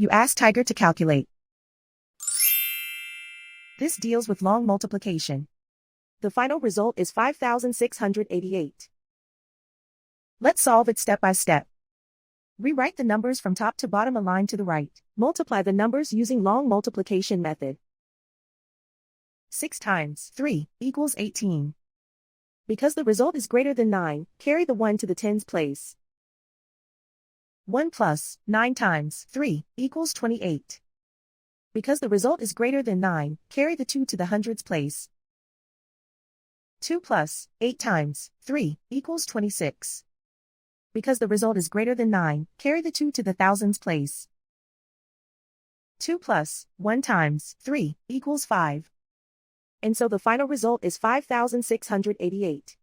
You ask Tiger to calculate. This deals with long multiplication. The final result is 5,688. Let's solve it step by step. Rewrite the numbers from top to bottom aligned to the right. Multiply the numbers using long multiplication method. 6 times 3 equals 18. Because the result is greater than 9, carry the 1 to the tens place. 1 plus 9 times 3 equals 28. Because the result is greater than 9, carry the 2 to the hundreds place. 2 plus 8 times 3 equals 26. Because the result is greater than 9, carry the 2 to the thousands place. 2 plus 1 times 3 equals 5. And so the final result is 5,688.